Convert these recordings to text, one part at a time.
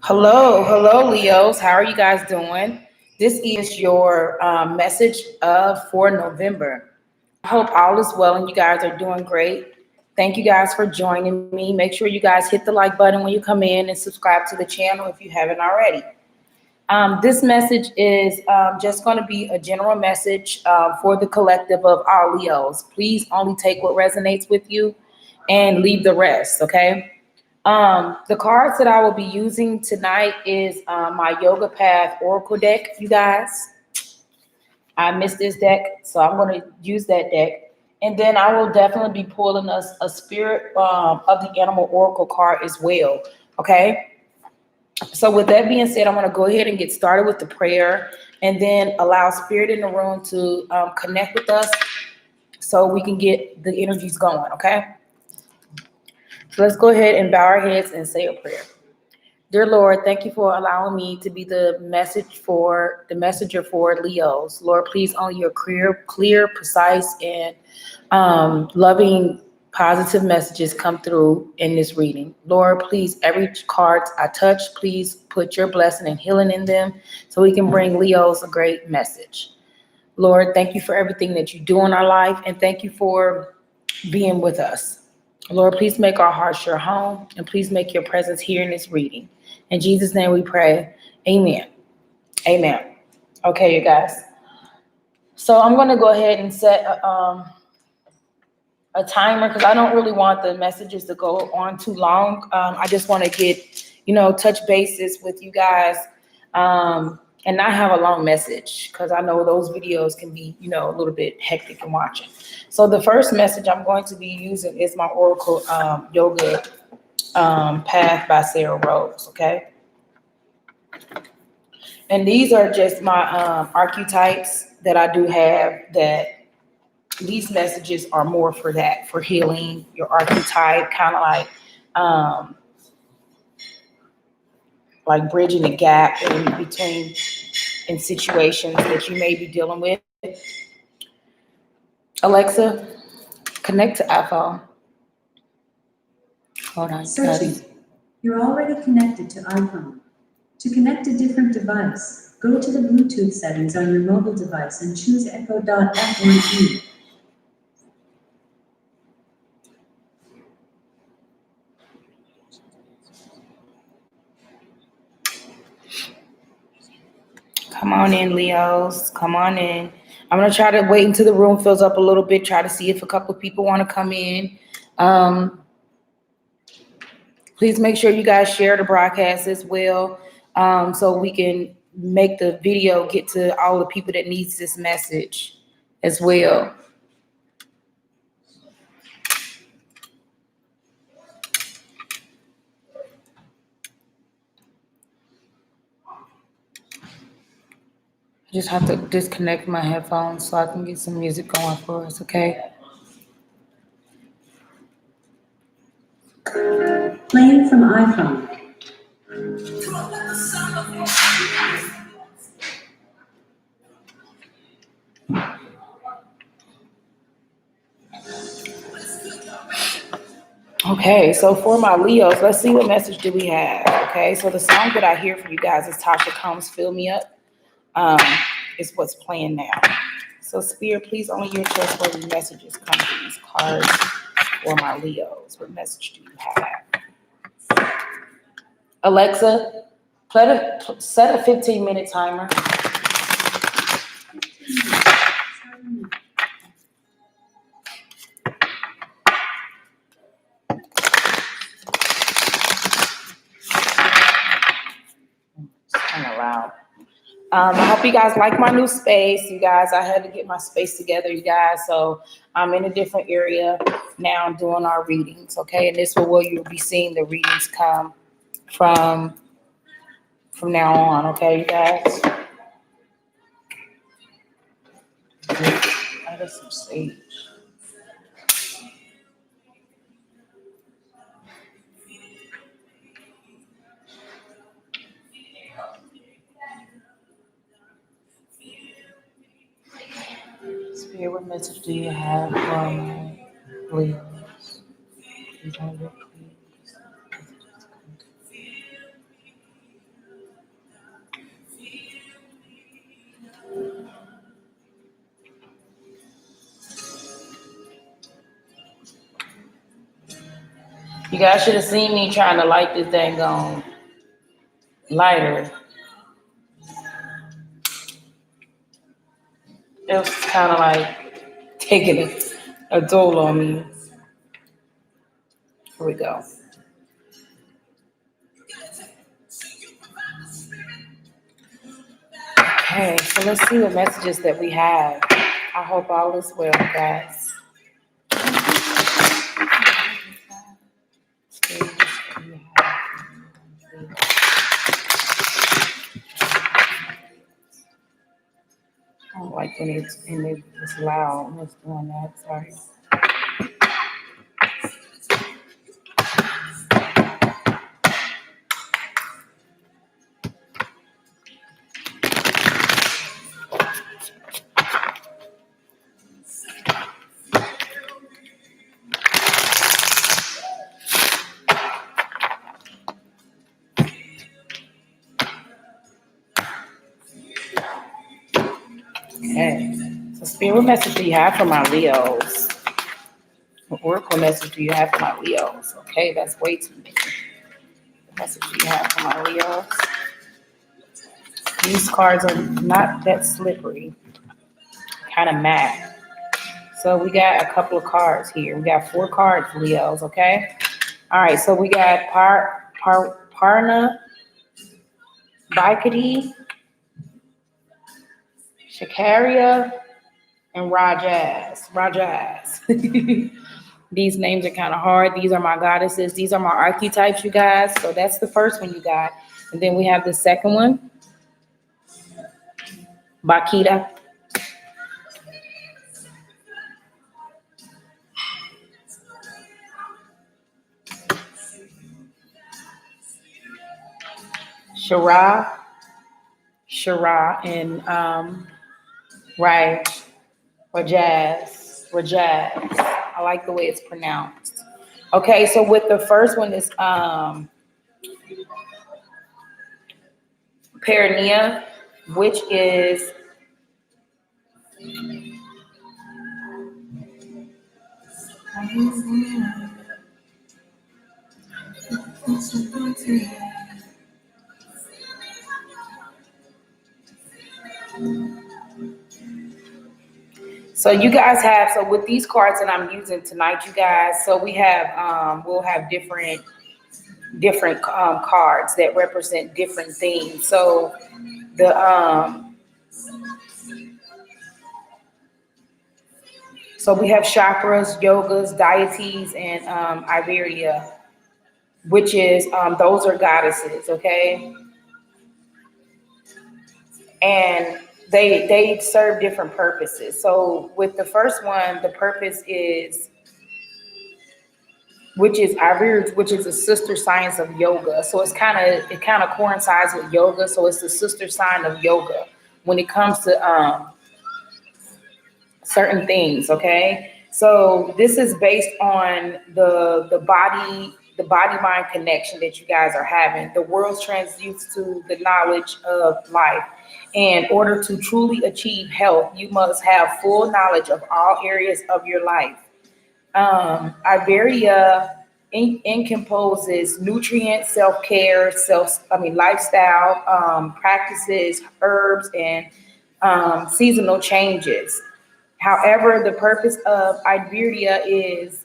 Hello, Leos. How are you guys doing? This is your message for November. I hope all is well and you guys are doing great. Thank you guys for joining me. Make sure you guys hit the like button when you come in and subscribe to the channel if you haven't already. This message is just going to be a general message for the collective of all Leos. Please only take what resonates with you and leave the rest, okay? The cards that I will be using tonight is my Yoga Path Oracle deck, you guys. I missed this deck, so I'm going to use that deck. And then I will definitely be pulling us a spirit of the animal oracle card as well. Okay. So with that being said, I'm going to go ahead and get started with the prayer and then allow spirit in the room to connect with us so we can get the energies going. Okay. So let's go ahead and bow our heads and say a prayer. Dear Lord, thank you for allowing me to be the messenger for Leos. Lord, please only your clear, precise, and loving, positive messages come through in this reading. Lord, please, every card I touch, please put your blessing and healing in them so we can bring Leos a great message. Lord, thank you for everything that you do in our life, and thank you for being with us. Lord, please make our hearts your home, and please make your presence here in this reading. In Jesus' name we pray. Amen. Amen. Okay, you guys. So I'm going to go ahead and set a timer because I don't really want the messages to go on too long. I just want to get, touch bases with you guys and not have a long message because I know those videos can be, a little bit hectic in watching. So the first message I'm going to be using is my Oracle Yoga Path by Sarah Rose, okay? And these are just my archetypes that I do have that these messages are more for that, for healing your archetype, kind of like bridging the gap in between in situations that you may be dealing with. Alexa, connect to iPhone. Hold on. Searching. You're already connected to iPhone. To connect a different device, go to the Bluetooth settings on your mobile device and choose Echo.F1E. Come on in, Leos. Come on in. I'm going to try to wait until the room fills up a little bit, try to see if a couple of people want to come in. Please make sure you guys share the broadcast as well so we can make the video get to all the people that needs this message as well. I just have to disconnect my headphones so I can get some music going for us, okay? Playing from iPhone. Okay, so for my Leos, let's see what message do we have. Okay, so the song that I hear from you guys is Tasha Combs' Fill Me Up. Is what's playing now. So Spirit, please only your trustworthy messages come to these cards for my Leos. What message do you have? Alexa, set a 15-minute timer. It's kind of loud. I hope you guys like my new space. You guys, I had to get my space together, you guys. So I'm in a different area now doing our readings, okay? And this is where you'll be seeing the readings come from now on, okay, you guys? I got some sage. Spirit, what message do you have from Leos? You guys should have seen me trying to light this dang on lighter. It was kind of like taking a toll on me. Here we go. Okay, so let's see what messages that we have. I hope all is well, guys. I don't like when it's loud when it's doing that. Sorry. Okay. So, Spirit, what message do you have for my Leos? What oracle message do you have for my Leos? Okay, that's way too many. What message do you have for my Leos? These cards are not that slippery, kind of matte. So we got a couple of cards here. We got 4 cards, Leos, okay? All right, so we got Parna, Bikadi, Shakaria, and Rajas. These names are kind of hard. These are my goddesses. These are my archetypes, you guys. So that's the first one you got. And then we have the second one, Bakita. Shara, and Rajaz. I like the way it's pronounced. Okay, so with the first one is Perineum, which is so you guys have, so with these cards that I'm using tonight, you guys, so we have, we'll have different cards that represent different things. So so we have chakras, yogas, deities, and Iberia, which is, those are goddesses, okay? And they serve different purposes. So with the first one, the purpose is, which is Ayurveda, which is a sister science of yoga. So it kind of coincides with yoga. So it's the sister sign of yoga when it comes to certain things. Okay, so this is based on the body mind connection that you guys are having. The world's transduced to the knowledge of life. In order to truly achieve health, you must have full knowledge of all areas of your life. Iberia encompasses nutrients, self-care, lifestyle practices, herbs, and seasonal changes. However, the purpose of Iberia is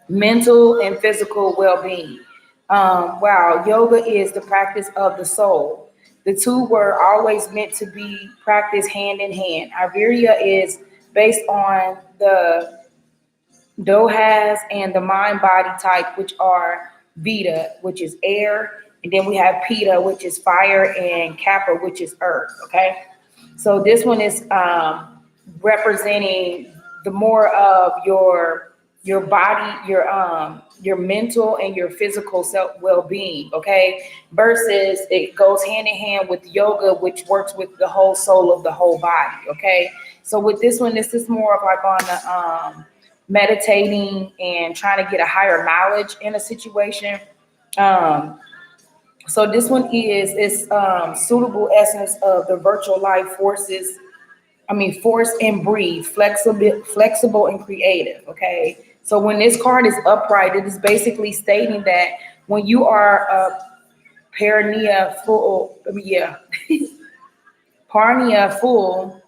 mental and physical well-being. While yoga is the practice of the soul. The two were always meant to be practiced hand in hand. Iberia is based on the Dohas and the mind-body type, which are Vita, which is air, and then we have Pitta, which is fire, and Kappa, which is earth. Okay, so this one is representing the more of your body, your mental and your physical well-being, okay? Versus it goes hand in hand with yoga, which works with the whole soul of the whole body, okay? So with this one, this is more of like on the meditating and trying to get a higher knowledge in a situation. So this one is suitable essence of the virtual life force and breathe, flexible and creative, okay? So when this card is upright, it is basically stating that when you are parnia full, parnia full,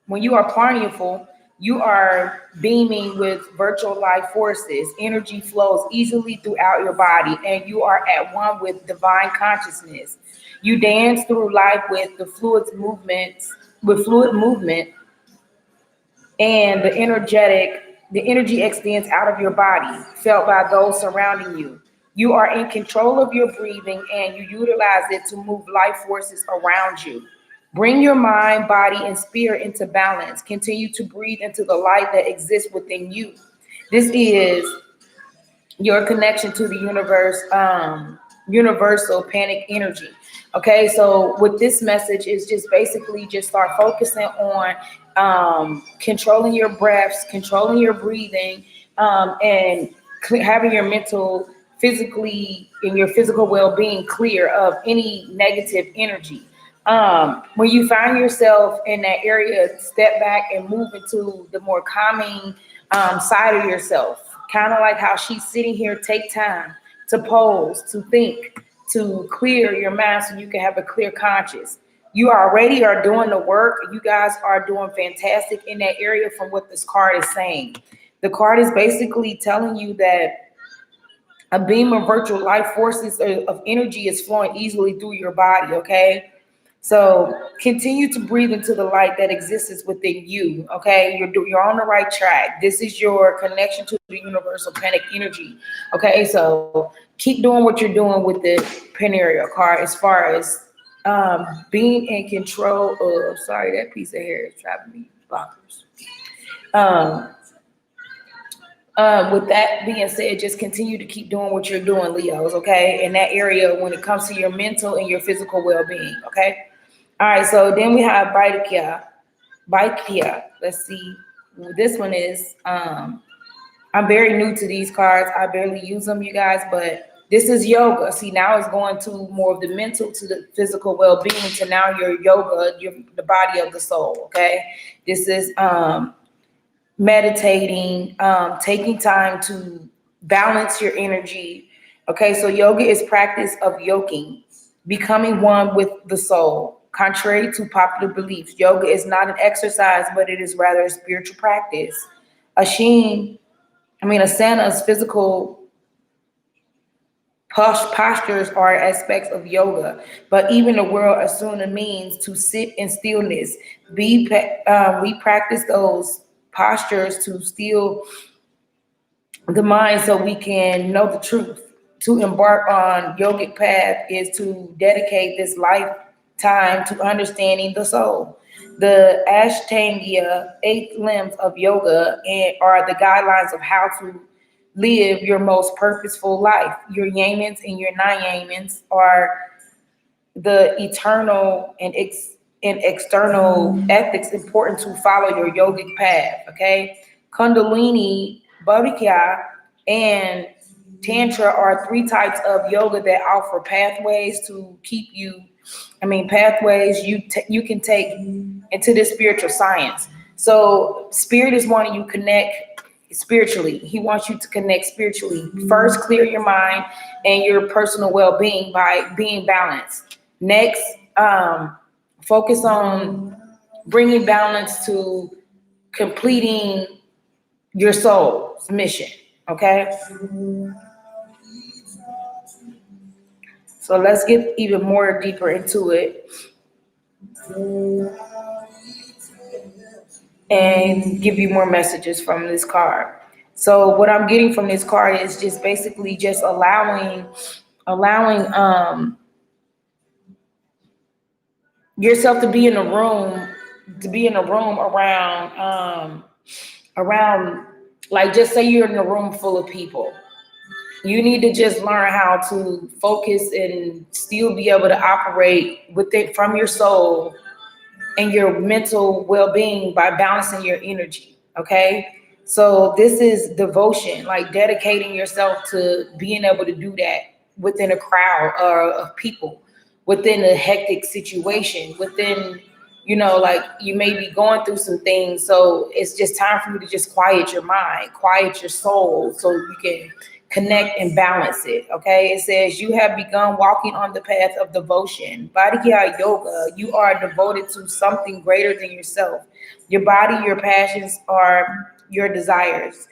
when you are parnia full, you are beaming with virtual life forces. Energy flows easily throughout your body, and you are at one with divine consciousness. You dance through life with the fluid movement, and the energy extends out of your body, felt by those surrounding you. You are in control of your breathing, and you utilize it to move life forces around you. Bring your mind, body, and spirit into balance. Continue to breathe into the light that exists within you. This is your connection to the universal panic energy. Okay, so with this message is just basically just start focusing on controlling your breaths, controlling your breathing, and having your mental, physically, and your physical well-being clear of any negative energy. When you find yourself in that area, step back and move into the more calming side of yourself. Kind of like how she's sitting here, take time to pose, to think, to clear your mind so you can have a clear conscience. You already are doing the work. You guys are doing fantastic in that area from what this card is saying. The card is basically telling you that a beam of virtual life forces of energy is flowing easily through your body, okay? So continue to breathe into the light that exists within you, okay? You're on the right track. This is your connection to the universal panic energy, okay? So keep doing what you're doing with the Penaria card as far as being in control of, sorry, that piece of hair is driving me bonkers. With that being said, just continue to keep doing what you're doing, Leos, okay? In that area when it comes to your mental and your physical well-being, okay? All right, so then we have Baikia. Let's see. This one is, I'm very new to these cards. I barely use them, you guys, but this is yoga. See, now it's going to more of the mental to the physical well-being to now your yoga, the body of the soul, okay? This is meditating, taking time to balance your energy. Okay, so yoga is practice of yoking, becoming one with the soul. Contrary to popular beliefs, yoga is not an exercise, but it is rather a spiritual practice. Asana's physical postures are aspects of yoga, but even the world asana means to sit in stillness. We practice those postures to still the mind so we can know the truth. To embark on yogic path is to dedicate this lifetime to understanding the soul. The Ashtanga, 8 limbs of yoga, are the guidelines of how to live your most purposeful life. Your yamans and your non-yamans are the eternal and external ethics important to follow your yogic path, okay? Kundalini, Bhavika, and Tantra are 3 types of yoga that offer pathways to keep you, pathways you can take into this spiritual science. So spirit is wanting you to connect spiritually. He wants you to connect spiritually. First, clear your mind and your personal well-being by being balanced. Next, focus on bringing balance to completing your soul's mission, okay? So let's get even more deeper into it and give you more messages from this card. So what I'm getting from this card is just basically just allowing yourself to be in a room around, like, just say you're in a room full of people. You need to just learn how to focus and still be able to operate with it from your soul and your mental well-being by balancing your energy, okay? So this is devotion, like dedicating yourself to being able to do that within a crowd of people, within a hectic situation, within you know, like you may be going through some things. So it's just time for you to just quiet your mind, quiet your soul so you can connect and balance it. Okay. It says you have begun walking on the path of devotion. Bhadikya Yoga, you are devoted to something greater than yourself. Your body, your passions are your desires.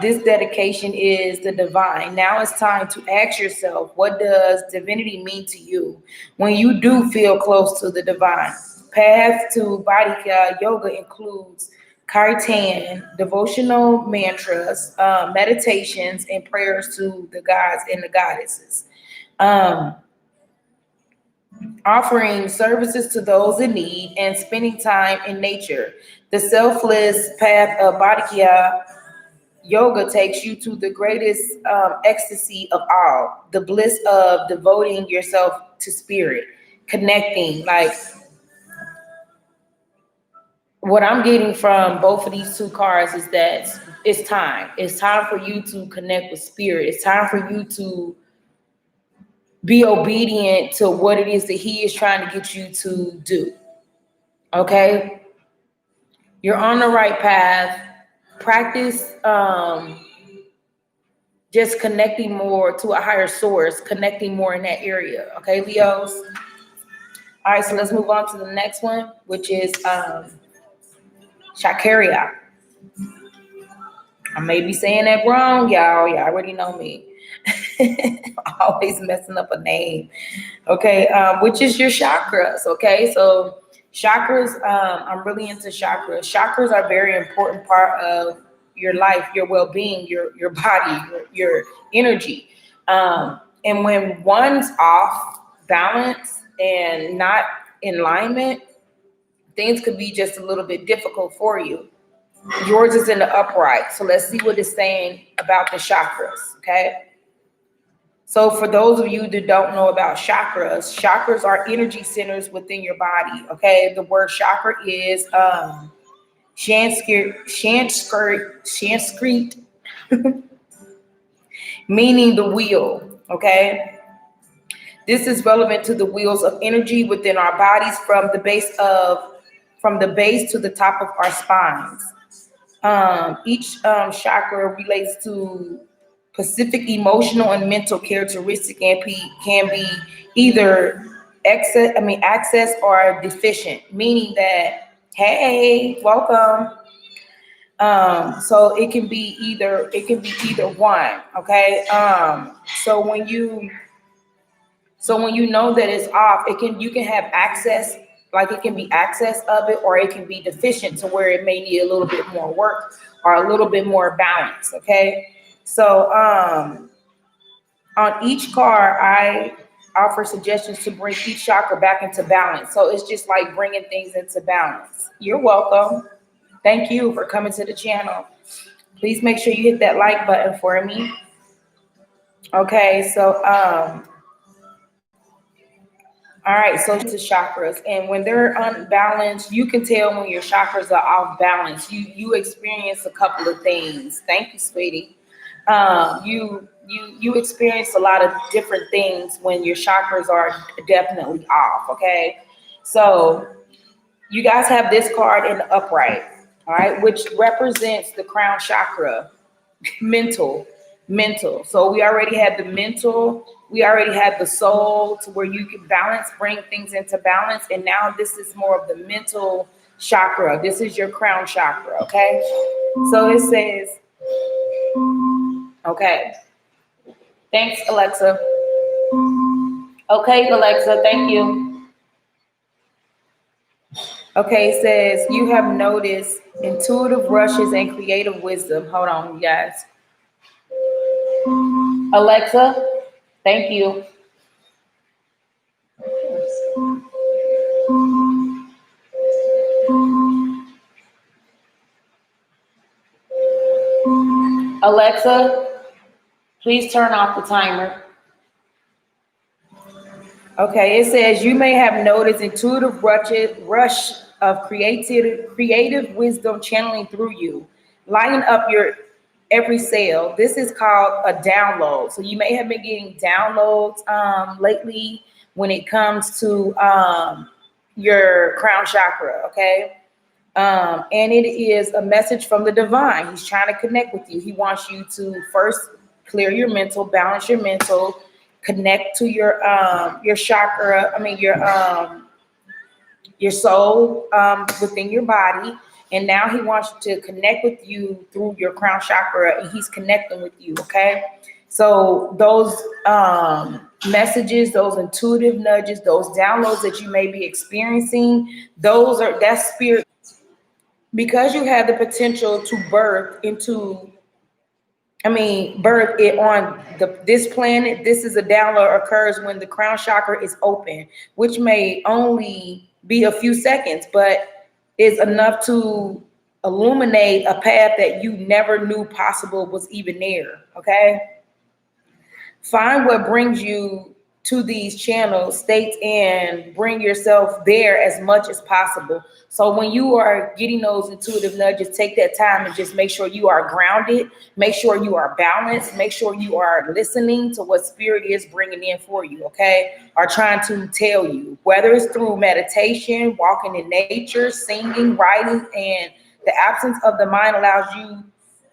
This dedication is the divine. Now it's time to ask yourself, what does divinity mean to you when you do feel close to the divine? Path to Bhadikya Yoga includes kirtan, devotional mantras, meditations, and prayers to the gods and the goddesses. Um, Offering services to those in need, and spending time in nature. The selfless path of Bhadikya Yoga takes you to the greatest ecstasy of all, the bliss of devoting yourself to spirit, connecting. Like what I'm getting from both of these two cards is that it's time. It's time for you to connect with spirit. It's time for you to be obedient to what it is that he is trying to get you to do. Okay? You're on the right path. Practice just connecting more to a higher source, connecting more in that area. Okay, Leos? All right, so let's move on to the next one, which is Shakaria. I may be saying that wrong, y'all. Y'all already know me. Always messing up a name. Okay, which is your chakras. Okay, so chakras, I'm really into chakras. Chakras are a very important part of your life, your well-being, your body, your energy. And when one's off balance and not in alignment, things could be just a little bit difficult for you. Yours is in the upright. So let's see what it's saying about the chakras, okay? So for those of you that don't know about chakras, chakras are energy centers within your body, okay? The word chakra is Sanskrit, meaning the wheel, okay? This is relevant to the wheels of energy within our bodies from the base to the top of our spines. Each chakra relates to specific emotional and mental characteristic and can be either access or deficient, meaning that, hey, welcome. So it can be either one. Okay. So when you know that it's off, you can have access, like it can be access of it, or it can be deficient to where it may need a little bit more work or a little bit more balance. Okay. So on each card, I offer suggestions to bring each chakra back into balance. So it's just like bringing things into balance. You're welcome. Thank you for coming to the channel. Please make sure you hit that like button for me. Okay, so all right, so to chakras, and when they're unbalanced, you can tell when your chakras are off balance. You experience a couple of things. Thank you, sweetie. You experience a lot of different things when your chakras are definitely off. Okay, so you guys have this card in the upright, all right, which represents the crown chakra, mental. So we already had the mental, we already had the soul to where you can balance, bring things into balance. And now this is more of the mental chakra. This is your crown chakra. Okay. So it says, okay. Thanks, Alexa. Okay, Alexa, thank you. Okay, it says you have noticed intuitive rushes and creative wisdom. Hold on, you guys. Alexa, thank you. Alexa, please turn off the timer. Okay, it says you may have noticed intuitive rush of creative wisdom channeling through you, lighting up your every cell. This is called a download. So you may have been getting downloads lately when it comes to your crown chakra, okay? And it is a message from the divine. He's trying to connect with you. He wants you to first clear your mental, balance your mental, connect to your chakra. I mean your soul within your body. And now he wants to connect with you through your crown chakra, and he's connecting with you. Okay. So those messages, those intuitive nudges, those downloads that you may be experiencing, that's spirit, because you have the potential to birth it on this planet. This is a download occurs when the crown chakra is open, which may only be a few seconds, but is enough to illuminate a path that you never knew possible was even there. Okay. Find what brings you to these channels, states, and bring yourself there as much as possible. So when you are getting those intuitive nudges, take that time and just make sure you are grounded, make sure you are balanced, make sure you are listening to what spirit is bringing in for you, okay? Or trying to tell you, whether it's through meditation, walking in nature, singing, writing, and the absence of the mind allows you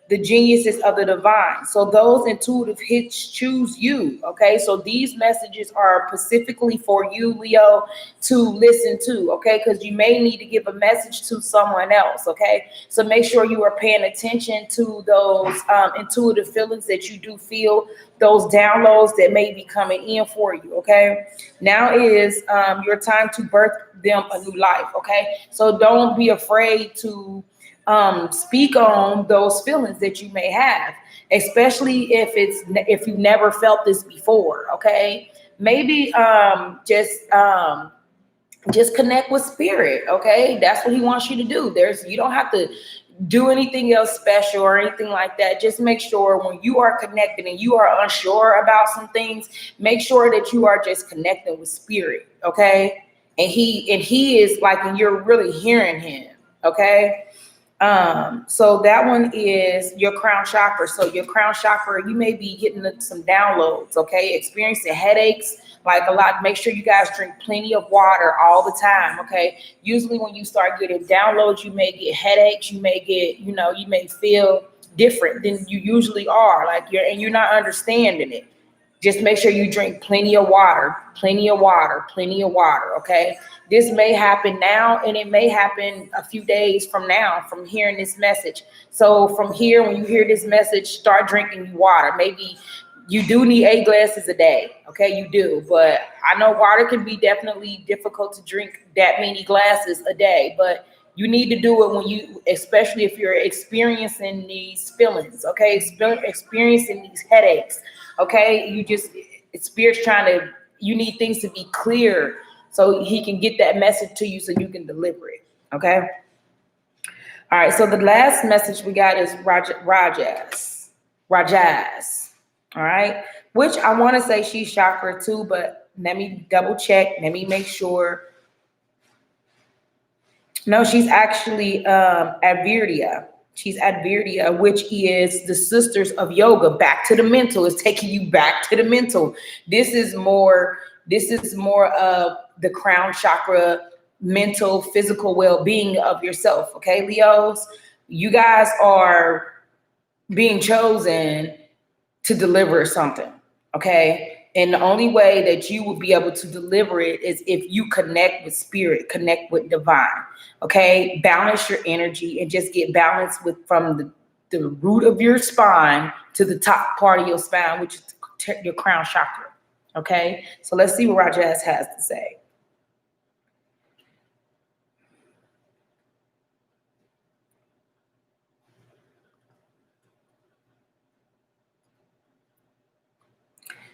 the geniuses of the divine. So those intuitive hits choose you. Okay. So these messages are specifically for you, Leo, to listen to. Okay. Because you may need to give a message to someone else. Okay. So make sure you are paying attention to those intuitive feelings that you do feel, those downloads that may be coming in for you. Okay. Now is your time to birth them a new life. Okay. So don't be afraid to speak on those feelings that you may have, especially if you never felt this before. Okay, maybe just connect with spirit. Okay, that's what he wants you to do. You don't have to do anything else special or anything like that. Just make sure when you are connected and you are unsure about some things, make sure that you are just connecting with spirit. Okay, and he is like, and you're really hearing him. Okay. So that one is your crown chakra. So your crown chakra, you may be getting some downloads, okay? Experiencing headaches, like a lot. Make sure you guys drink plenty of water all the time, okay? Usually when you start getting downloads, you may get headaches, you may get, you may feel different than you usually are, you're not understanding it. Just make sure you drink plenty of water, okay? This may happen now, and it may happen a few days from now from hearing this message. So from here, when you hear this message, start drinking water. Maybe you do need 8 glasses a day, okay? You do, but I know water can be definitely difficult to drink that many glasses a day, but you need to do it especially if you're experiencing these feelings, okay? Experiencing these headaches, okay? Spirit's you need things to be clear so he can get that message to you so you can deliver it, okay? All right, so the last message we got is Rajas, all right? Which I want to say she's chakra too, but let me double check. Let me make sure. No, she's actually Advirya. She's Advirya, which is the sisters of yoga. Back to the mental. It's taking you back to the mental. This is more of the crown chakra, mental, physical well-being of yourself. Okay, Leos, you guys are being chosen to deliver something. Okay. And the only way that you will be able to deliver it is if you connect with spirit, connect with divine. Okay. Balance your energy and just get balanced from the root of your spine to the top part of your spine, which is your crown chakra. Okay. So let's see what Rajas has to say.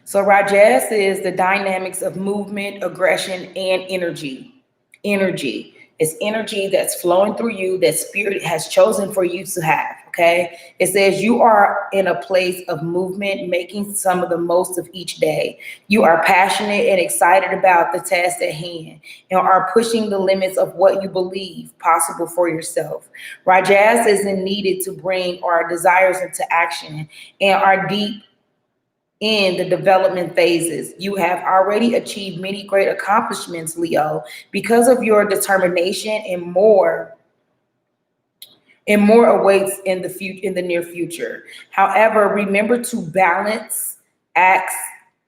So Rajas is the dynamics of movement, aggression, and energy. Energy. It's energy that's flowing through you that spirit has chosen for you to have, okay? It says you are in a place of movement, making some of the most of each day. You are passionate and excited about the task at hand and are pushing the limits of what you believe possible for yourself. Rajas isn't needed to bring our desires into action and our deep in the development phases. You have already achieved many great accomplishments, Leo, because of your determination, and more awaits in the near future. However, remember to balance acts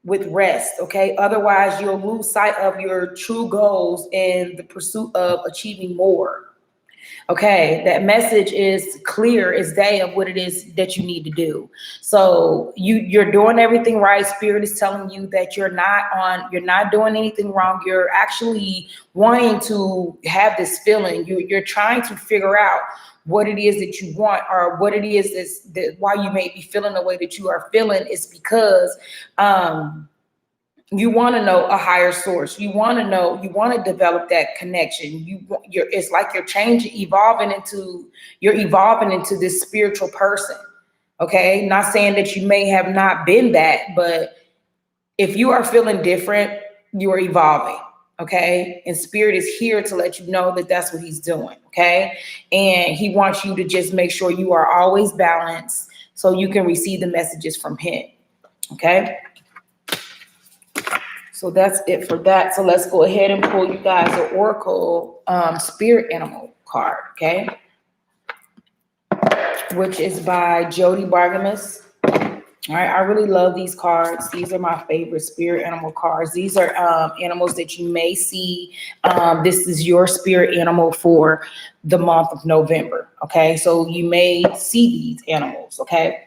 with rest, okay? Otherwise, you'll lose sight of your true goals in the pursuit of achieving more. Okay, that message is clear as day of what it is that you need to do. So you're doing everything right. Spirit is telling you that you're not doing anything wrong. You're actually wanting to have this feeling. You're trying to figure out what it is that you want, or what it is that why you may be feeling the way that you are feeling is because you want to know a higher source. You want to develop that connection. It's like you're evolving into this spiritual person. Okay. Not saying that you may have not been that, but if you are feeling different, you are evolving. Okay. And spirit is here to let you know that that's what he's doing. Okay. And he wants you to just make sure you are always balanced so you can receive the messages from him. Okay. So that's it for that. So let's go ahead and pull you guys an Oracle spirit animal card, okay? Which is by Jody Bargamus. All right, I really love these cards. These are my favorite spirit animal cards. These are animals that you may see. This is your spirit animal for the month of November, okay? So you may see these animals, okay?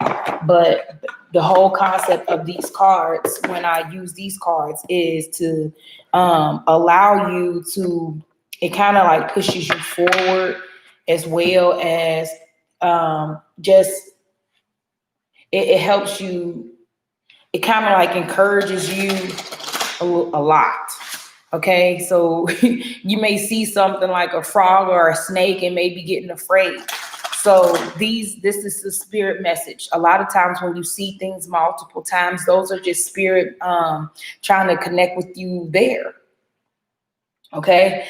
But the whole concept of these cards, when I use these cards, is to allow you to, it kind of like pushes you forward, as well as just, it helps you, it kind of like encourages you a lot. Okay, so you may see something like a frog or a snake and maybe getting afraid. So this is the spirit message. A lot of times when you see things multiple times, those are just spirit trying to connect with you there. Okay,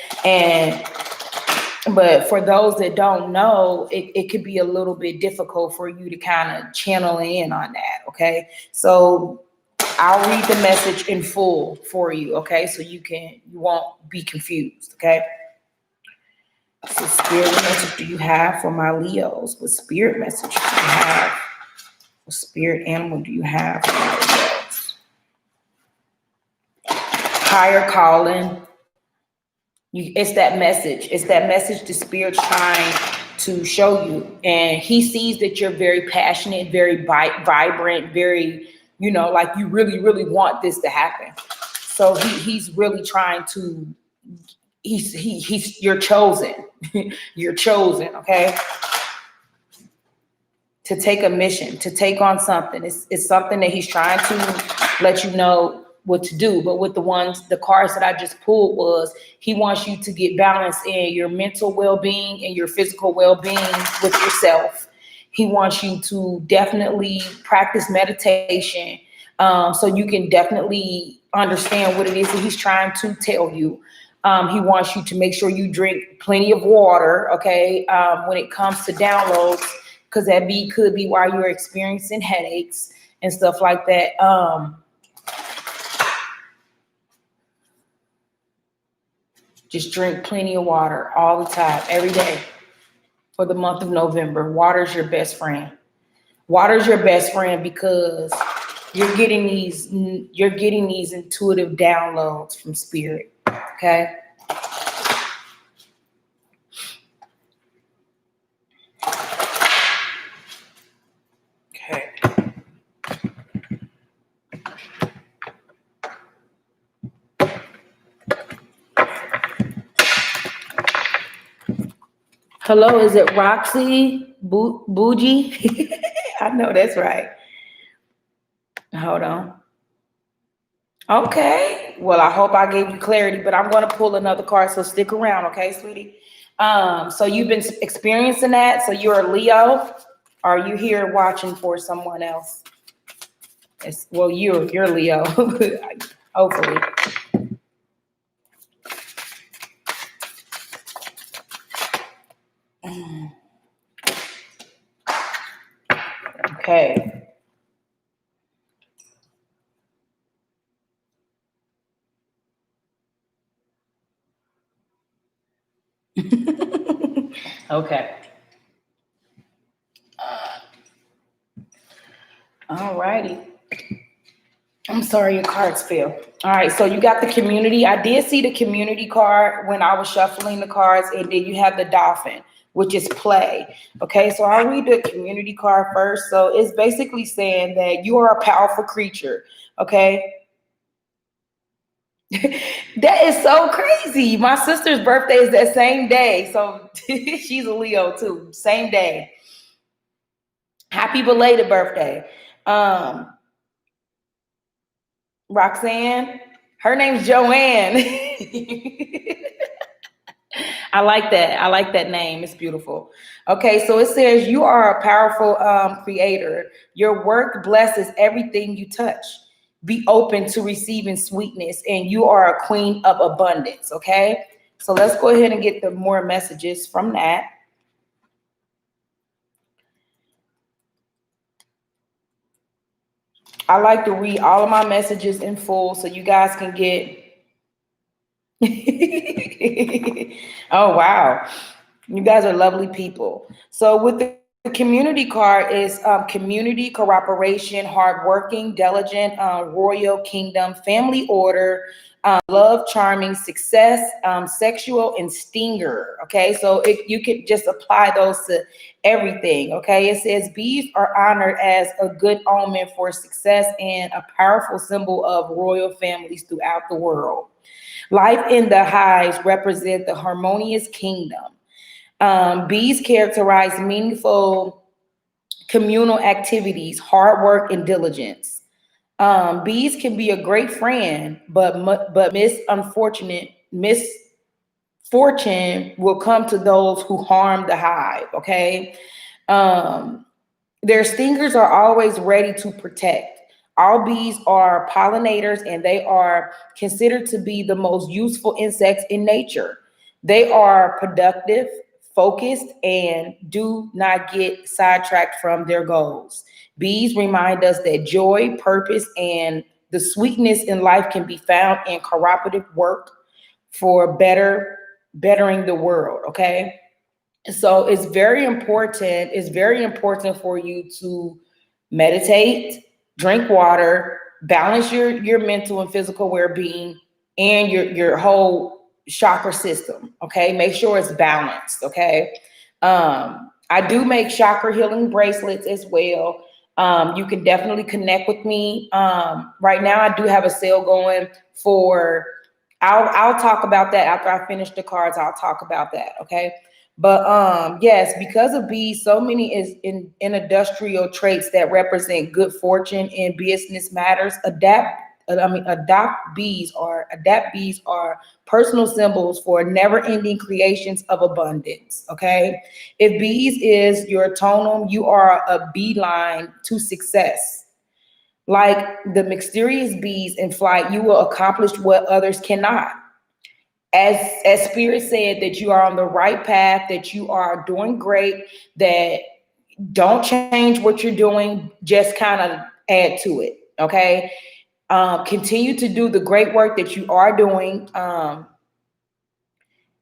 but for those that don't know, it could be a little bit difficult for you to kind of channel in on that, okay? So I'll read the message in full for you, okay? So you won't be confused, okay? So spirit message do you have for my Leos? What spirit message do you have? What spirit animal do you have for my Leos? Higher calling. It's that message. It's that message the spirit's trying to show you. And he sees that you're very passionate, very vibrant, very, like you really, really want this to happen. So he's really trying to, you're chosen. You're chosen, okay? To take a mission, to take on something. It's something that he's trying to let you know what to do. But with the cards that I just pulled was, he wants you to get balance in your mental well-being and your physical well-being with yourself. He wants you to definitely practice meditation, so you can definitely understand what it is that he's trying to tell you. He wants you to make sure you drink plenty of water, okay? When it comes to downloads, because could be why you're experiencing headaches and stuff like that. Just drink plenty of water all the time, every day for the month of November. Water's your best friend. Water's your best friend because you're getting these intuitive downloads from spirit, okay? Okay. Hello, is it Roxy Bougie? I know that's right. Hold on. Okay. Well, I hope I gave you clarity, but I'm going to pull another card, so stick around, okay, sweetie? So you've been experiencing that. So you're a Leo. Are you here watching for someone else? You're Leo, hopefully. Okay. Okay. All righty. I'm sorry your cards fell. All right, so you got the community. I did see the community card when I was shuffling the cards, and then you have the dolphin, which is play. Okay, so I'll read the community card first. So it's basically saying that you are a powerful creature. Okay. That is so crazy. My sister's birthday is that same day. So she's a Leo too. Same day. Happy belated birthday. Um, Roxanne, her name's Joanne. I like that. I like that name. It's beautiful. Okay, so it says you are a powerful creator. Your work blesses everything you touch. Be open to receiving sweetness, and you are a queen of abundance. Okay, so let's go ahead and get the more messages from that. I like to read all of my messages in full so you guys can get. Oh, wow. You guys are lovely people. So with the community card is community, cooperation, hardworking, diligent, royal kingdom, family order, love, charming, success, sexual, and stinger. Okay, so you could just apply those to everything. Okay, it says bees are honored as a good omen for success and a powerful symbol of royal families throughout the world. Life in the hives represent the harmonious kingdom. Bees characterize meaningful communal activities, hard work, and diligence. Bees can be a great friend, but misfortune will come to those who harm the hive. Okay, um, their stingers are always ready to protect. All bees are pollinators and they are considered to be the most useful insects in nature. They are productive, focused, and do not get sidetracked from their goals. Bees remind us that joy, purpose, and the sweetness in life can be found in cooperative work for bettering the world. Okay. So it's very important for you to meditate, drink water, balance your mental and physical well-being and your whole chakra system. Okay. Make sure it's balanced. Okay. I do make chakra healing bracelets as well. You can definitely connect with me. Right now I do have a sale going for I'll talk about that after I finish the cards. I'll talk about that. Okay. But yes, because of bees, so many is in industrial traits that represent good fortune in business matters. Adapt bees are personal symbols for never-ending creations of abundance. Okay. If bees is your totem, you are a beeline to success. Like the mysterious bees in flight, you will accomplish what others cannot. As Spirit said, that you are on the right path, that you are doing great, that don't change what you're doing, just kind of add to it. Okay. Continue to do the great work that you are doing.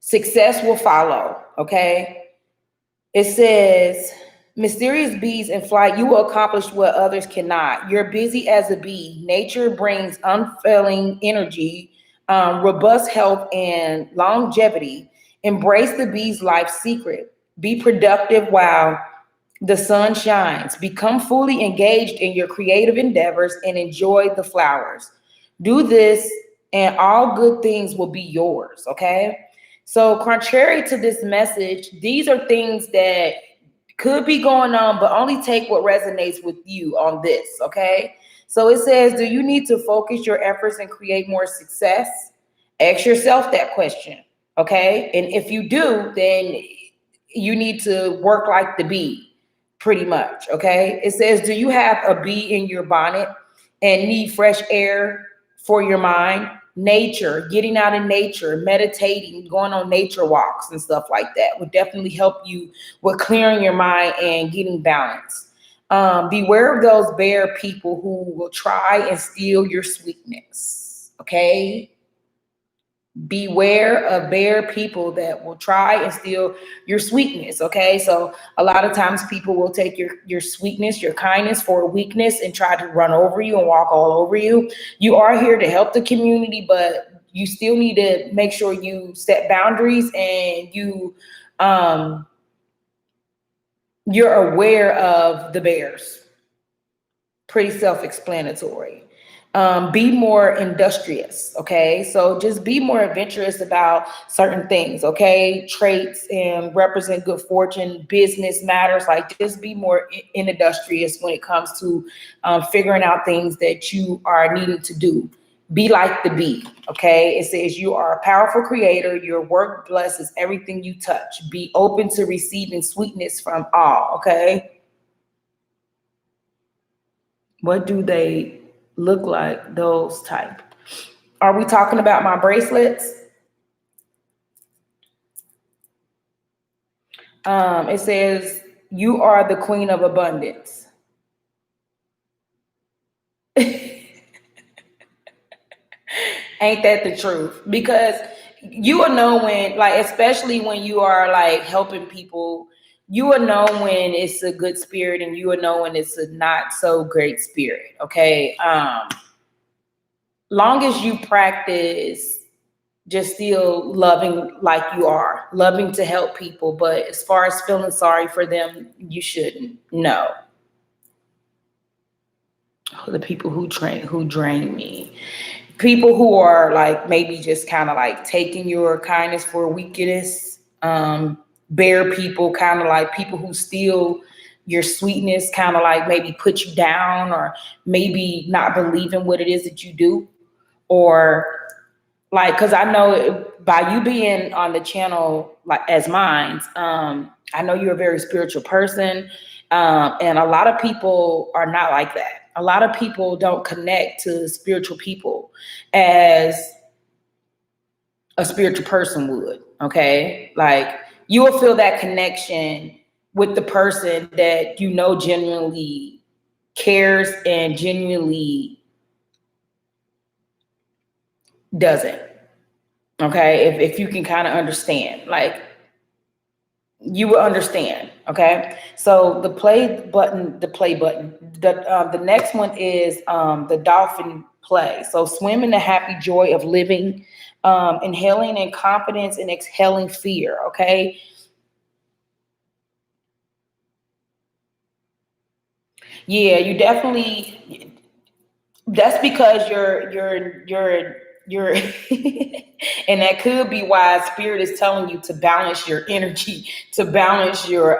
Success will follow. Okay. It says, mysterious bees in flight, you will accomplish what others cannot. You're busy as a bee. Nature brings unfailing energy, robust health, and longevity. Embrace the bee's life secret. Be productive while the sun shines. Become fully engaged in your creative endeavors and enjoy the flowers. Do this, and all good things will be yours. Okay. So, contrary to this message, these are things that could be going on, but only take what resonates with you on this. Okay. So it says, do you need to focus your efforts and create more success? Ask yourself that question. Okay. And if you do, then you need to work like the bee, pretty much. Okay. It says, do you have a bee in your bonnet and need fresh air for your mind? Nature, getting out in nature, meditating, going on nature walks and stuff like that would definitely help you with clearing your mind and getting balance. Beware of those bear people who will try and steal your sweetness. Okay. Beware of bear people that will try and steal your sweetness. Okay, so a lot of times people will take your sweetness, your kindness for a weakness and try to run over you and walk all over you. You are here to help the community, but you still need to make sure you set boundaries and you're aware of the bears. Pretty self-explanatory. Be more industrious, okay? So just be more adventurous about certain things, okay? Traits and represent good fortune, business matters. Like, just be more industrious when it comes to figuring out things that you are needing to do. Be like the bee, okay? It says you are a powerful creator. Your work blesses everything you touch. Be open to receiving sweetness from all, okay? What do they look like, those type? Are we talking about my bracelets? It says, you are the queen of abundance. Ain't that the truth? Because you will know when, like, especially when you are like helping people, you will know when it's a good spirit and you will know when it's a not so great spirit. Okay. Long as you practice just still loving like you are, loving to help people. But as far as feeling sorry for them, you shouldn't. No. The people who drain me. People who are like maybe just kind of like taking your kindness for weakness. Bear people, kind of like people who steal your sweetness, kind of like maybe put you down or maybe not believe in what it is that you do. Or like, because I know by you being on the channel like as mine, I know you're a very spiritual person, and a lot of people are not like that. A lot of people don't connect to spiritual people as a spiritual person would. Okay, like you will feel that connection with the person that you know genuinely cares and genuinely doesn't. Okay, if you can kind of understand, like you will understand. Okay, so the next one is the dolphin play. So swim in the happy joy of living, inhaling in confidence and exhaling fear. Okay. Yeah, you definitely. That's because you're and that could be why spirit is telling you to balance your energy, to balance your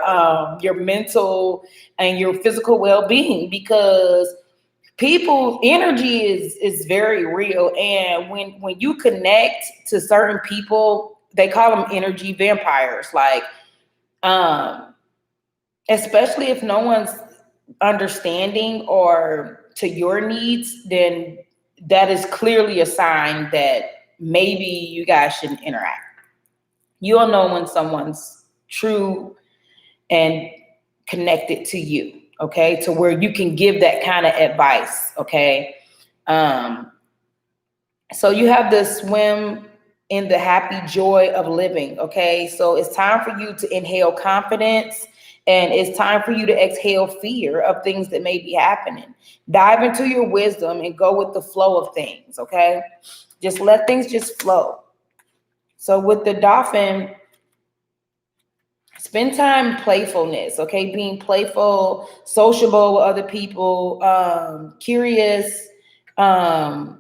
mental and your physical well-being, because people energy is very real. And when you connect to certain people, they call them energy vampires. Like especially if no one's understanding or to your needs, then that is clearly a sign that maybe you guys shouldn't interact. You'll know when someone's true and connected to you, okay, to where you can give that kind of advice, okay. So you have to swim in the happy joy of living, okay. So it's time for you to inhale confidence, and it's time for you to exhale fear of things that may be happening. Dive into your wisdom and go with the flow of things, okay? Just let things just flow. So with the dolphin, spend time playfulness, okay? Being playful, sociable with other people, curious, a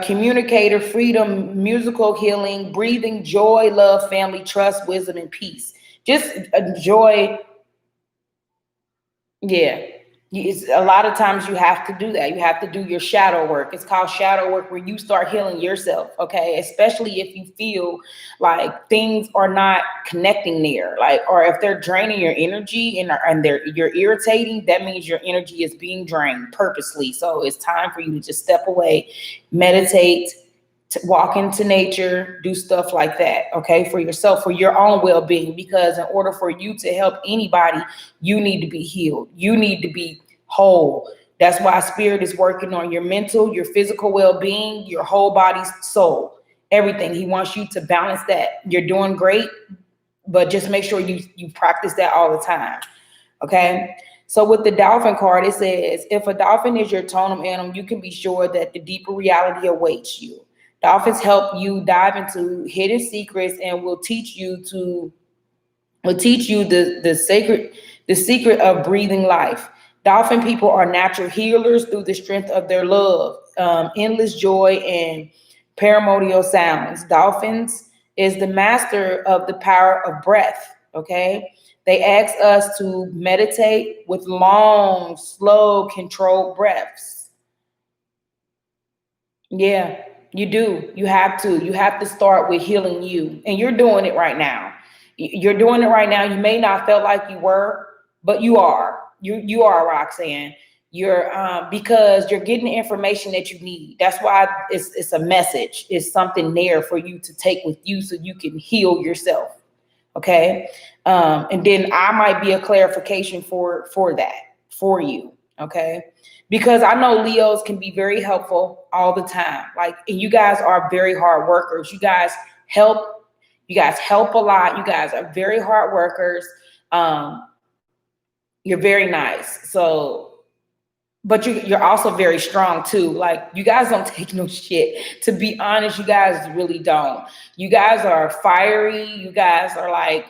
communicator, freedom, musical healing, breathing, joy, love, family, trust, wisdom, and peace. Just enjoy. Yeah. It's, a lot of times you have to do that. You have to do your shadow work. It's called shadow work, where you start healing yourself. Okay. Especially if you feel like things are not connecting there, like, or if they're draining your energy and you're irritating, that means your energy is being drained purposely. So it's time for you to just step away, meditate, to walk into nature, do stuff like that, okay, for yourself, for your own well-being. Because in order for you to help anybody, you need to be healed. You need to be whole. That's why spirit is working on your mental, your physical well-being, your whole body's soul. everything. He wants you to balance that. You're doing great, but just make sure you practice that all the time. Okay. So with the dolphin card, it says, if a dolphin is your totem animal, you can be sure that the deeper reality awaits you. Dolphins help you dive into hidden secrets and will teach you the secret of breathing life. Dolphin people are natural healers through the strength of their love, endless joy, and primordial sounds. Dolphins is the master of the power of breath. Okay. They ask us to meditate with long, slow, controlled breaths. Yeah, you do. You have to. You have to start with healing you. And you're doing it right now. You're doing it right now. You may not feel like you were, but you are. You are, Roxanne. You're because you're getting the information that you need. That's why it's a message. It's something there for you to take with you so you can heal yourself. Okay. And then I might be a clarification for that for you. Okay. Because I know Leos can be very helpful all the time. Like, and you guys are very hard workers. You guys help a lot. You guys are very hard workers. You're very nice. So, but you're also very strong too. Like, you guys don't take no shit. To be honest, you guys really don't. You guys are fiery. You guys are like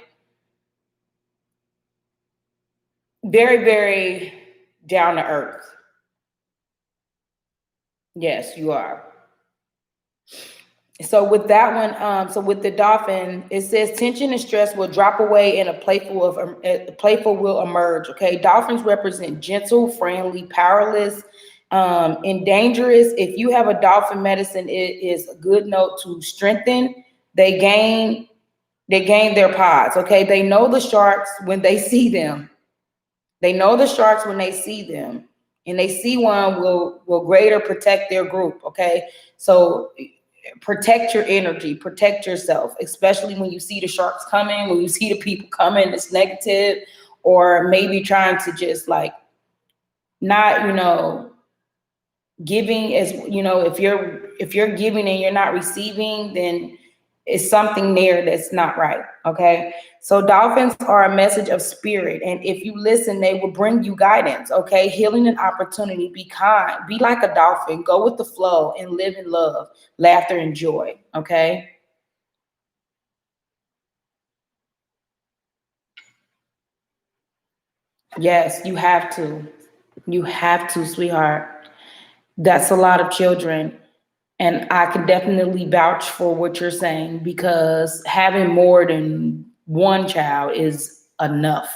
very, very down to earth. Yes, you are. So with that one, so with the dolphin, it says tension and stress will drop away and a playful will emerge. Okay, dolphins represent gentle, friendly, powerless, and dangerous. If you have a dolphin medicine, it is a good note to strengthen. They gain their pods. Okay, they know the sharks when they see them. They know the sharks when they see them, and they see one will greater protect their group. Okay, so protect your energy, protect yourself, especially when you see the sharks coming, when you see the people coming, it's negative, or maybe trying to just like not, giving as, if you're giving and you're not receiving, then it's something there that's not right. Okay. So dolphins are a message of spirit. And if you listen, they will bring you guidance. Okay. Healing and opportunity. Be kind, be like a dolphin, go with the flow and live in love, laughter, and joy. Okay. Yes, you have to. You have to, sweetheart. That's a lot of children. And I can definitely vouch for what you're saying, because having more than one child is enough.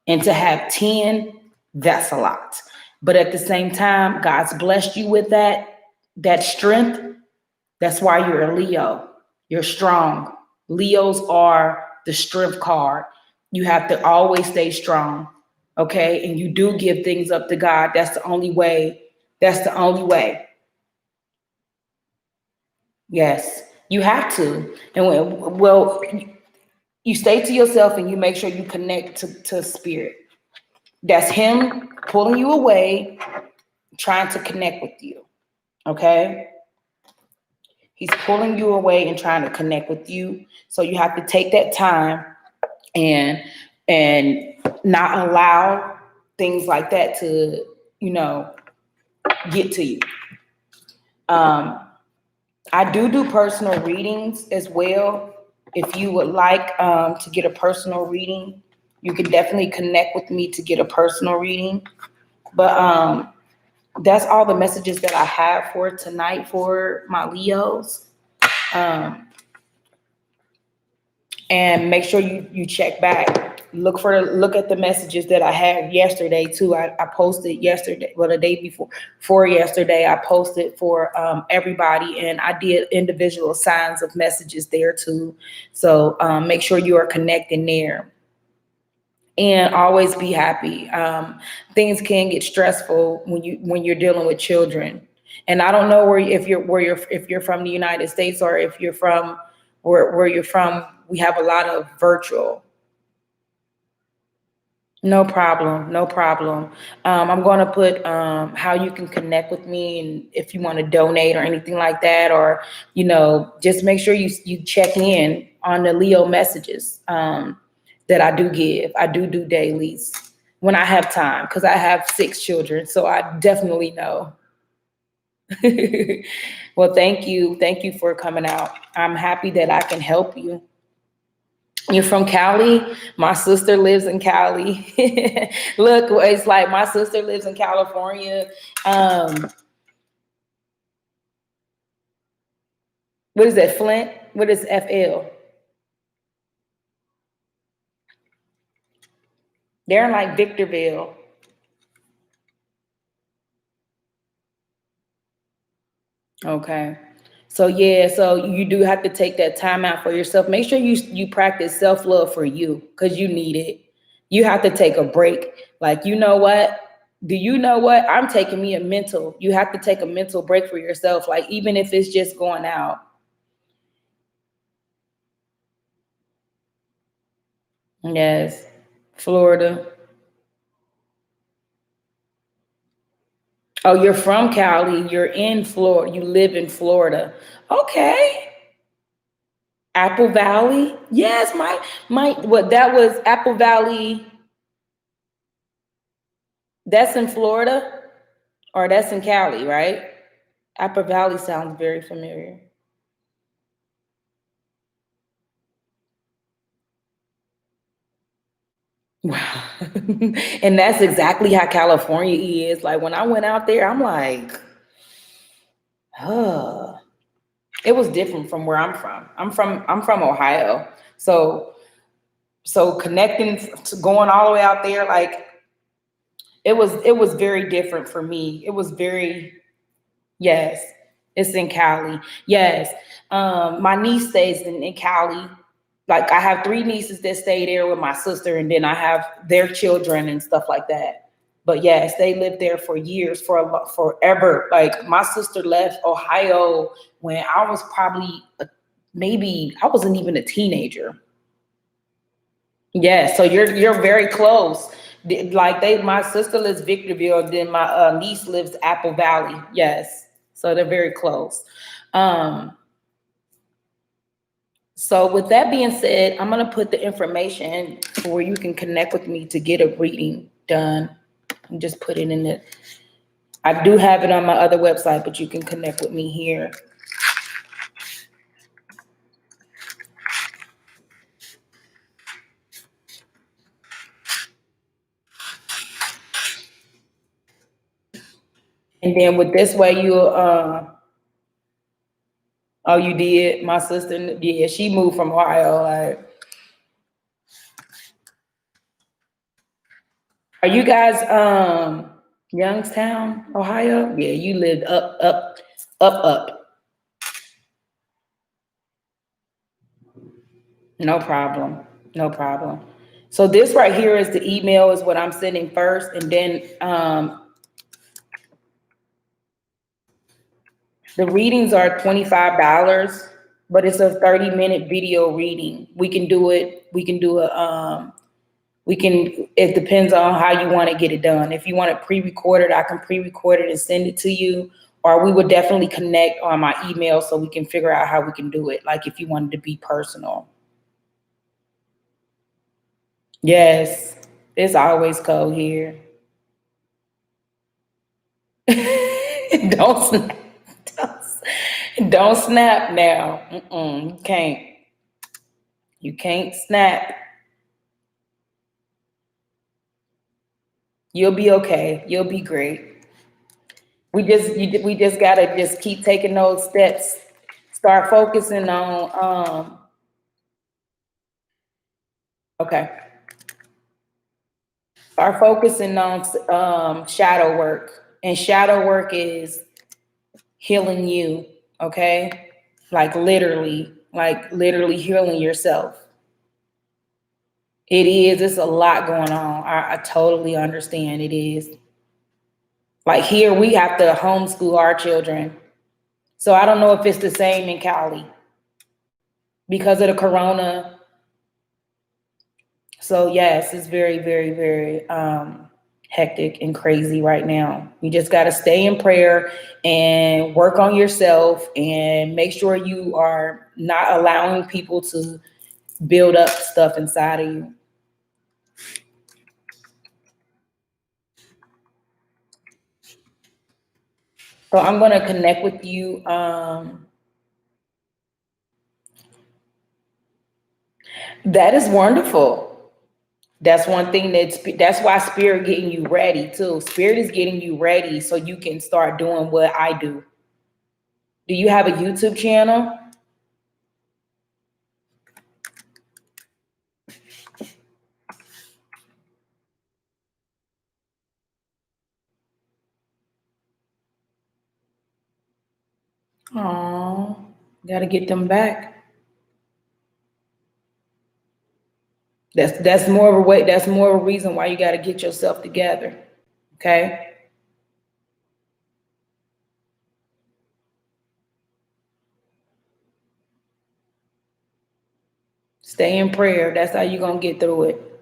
And to have 10, that's a lot. But at the same time, God's blessed you with that strength. That's why you're a Leo. You're strong. Leos are the strength card. You have to always stay strong. Okay. And you do give things up to God. That's the only way. That's the only way. Yes, you have to. And well, you stay to yourself and you make sure you connect to spirit. That's him pulling you away, trying to connect with you. Okay. He's pulling you away and trying to connect with you. So you have to take that time and not allow things like that to, get to you. I do personal readings as well. If you would like to get a personal reading, you can definitely connect with me to get a personal reading. But that's all the messages that I have for tonight for my Leos. And make sure you check back. Look at the messages that I had yesterday too. I posted yesterday, well, the day before yesterday, I posted for everybody, and I did individual signs of messages there too. So make sure you are connecting there, and always be happy. Things can get stressful when you're dealing with children, and I don't know if you're from the United States or if you're from where you're from. We have a lot of virtual. No problem. No problem. I'm going to put how you can connect with me, and if you want to donate or anything like that, or just make sure you check in on the Leo messages that I do give. I do dailies when I have time, because I have 6 children, so I definitely know. Well, thank you. Thank you for coming out. I'm happy that I can help you. You're from Cali? My sister lives in Cali. Look, it's like my sister lives in California. What is that, Flint? What is FL? They're in like Victorville. Okay. So yeah, so you do have to take that time out for yourself. Make sure you practice self-love for you, because you need it. You have to take a break. Like, you know what? Do you know what? I'm taking me a mental. You have to take a mental break for yourself. Like, even if it's just going out. Yes. Florida. Oh, you're from Cali. You're in Florida. You live in Florida. Okay. Apple Valley. Yes, what that was Apple Valley. That's in Florida, or that's in Cali, right? Apple Valley sounds very familiar. Wow. And that's exactly how California is. Like, when I went out there, I'm like, oh, it was different from where I'm from. I'm from Ohio. So connecting to going all the way out there, like, it was very different for me. It was very, yes, it's in Cali. Yes. My niece stays in Cali. Like, I have 3 nieces that stay there with my sister, and then I have their children and stuff like that. But yes, they lived there for years, forever. Like, my sister left Ohio when I was probably maybe I wasn't even a teenager. Yeah, so you're very close. Like, my sister lives Victorville, then my niece lives Apple Valley. Yes, so they're very close. Um, So with that being said, I'm gonna put the information where you can connect with me to get a reading done. And just put it in the, I do have it on my other website, but you can connect with me here. And then with this way, oh, you did? My sister, yeah, she moved from Ohio. Like, are you guys Youngstown, Ohio? Yeah, you lived up. No problem. No problem. So this right here is the email, is what I'm sending first, and then the readings are $25, but it's a 30-minute video reading. We can do it. It depends on how you want to get it done. If you want it pre-recorded, I can pre-record it and send it to you, or we would definitely connect on my email so we can figure out how we can do it. Like, if you wanted to be personal. Yes, it's always cold here. Don't snap. Don't snap now. You can't. You can't snap. You'll be okay. You'll be great. We just gotta just keep taking those steps. Start focusing on okay. Start focusing on shadow work. And shadow work is healing you, okay? Like literally healing yourself. It is, it's a lot going on. I totally understand it is. Like, here we have to homeschool our children. So I don't know if it's the same in Cali because of the corona. So yes, it's very, very, very hectic and crazy right now. You just got to stay in prayer and work on yourself and make sure you are not allowing people to build up stuff inside of you. So I'm going to connect with you. That is wonderful. That's one thing that's why spirit getting you ready too. Spirit is getting you ready so you can start doing what I do. Do you have a YouTube channel? Oh, gotta get them back. That's more of a way. That's more of a reason why you got to get yourself together. Okay. Stay in prayer. That's how you're gonna get through it.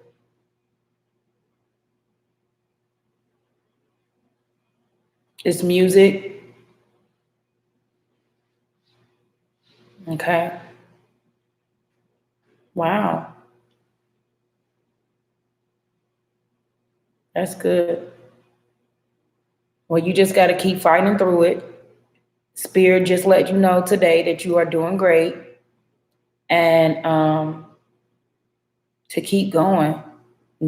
It's music. Okay. Wow. That's good. Well, you just got to keep fighting through it. Spirit just let you know today that you are doing great, and to keep going.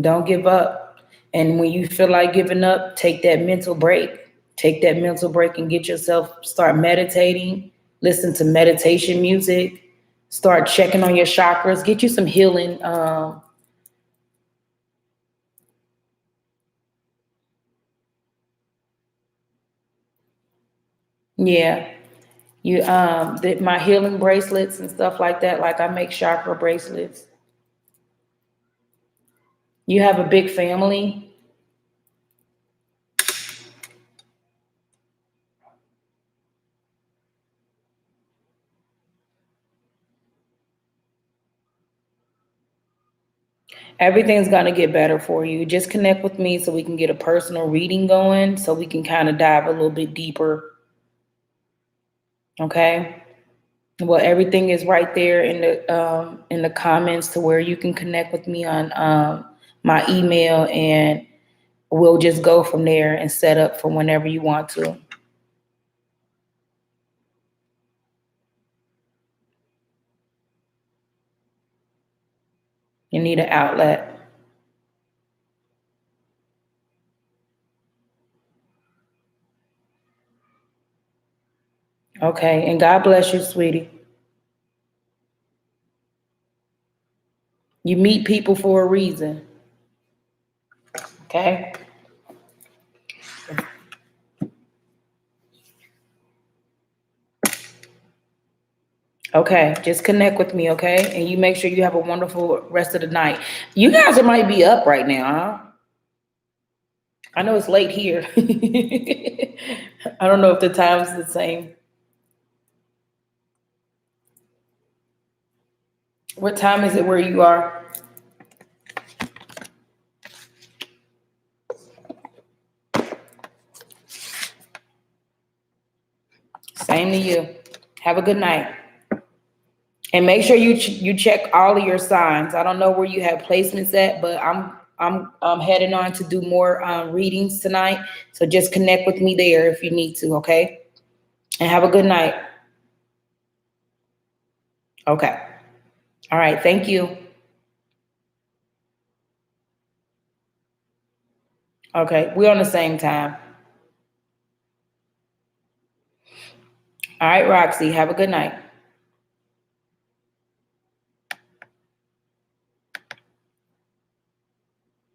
Don't give up. And when you feel like giving up, take that mental break. Take that mental break and get yourself, start meditating, listen to meditation music, start checking on your chakras, get you some healing. Yeah. My healing bracelets and stuff like that. Like I make chakra bracelets. You have a big family. Everything's gonna get better for you. Just connect with me so we can get a personal reading going, so we can kind of dive a little bit deeper. Okay. Well, everything is right there in the comments to where you can connect with me on my email, and we'll just go from there and set up for whenever you want to. You need an outlet. Okay. And God bless you, sweetie. You meet people for a reason. Okay. Okay. Just connect with me. Okay. And you make sure you have a wonderful rest of the night. You guys might be up right now, huh? I know it's late here. I don't know if the time's the same. What time is it where you are? Same to you. Have a good night. And make sure you check all of your signs. I don't know where you have placements at, but I'm heading on to do more readings tonight. So just connect with me there if you need to, okay? And have a good night. Okay. All right. Thank you. Okay. We're on the same time. All right, Roxy. Have a good night.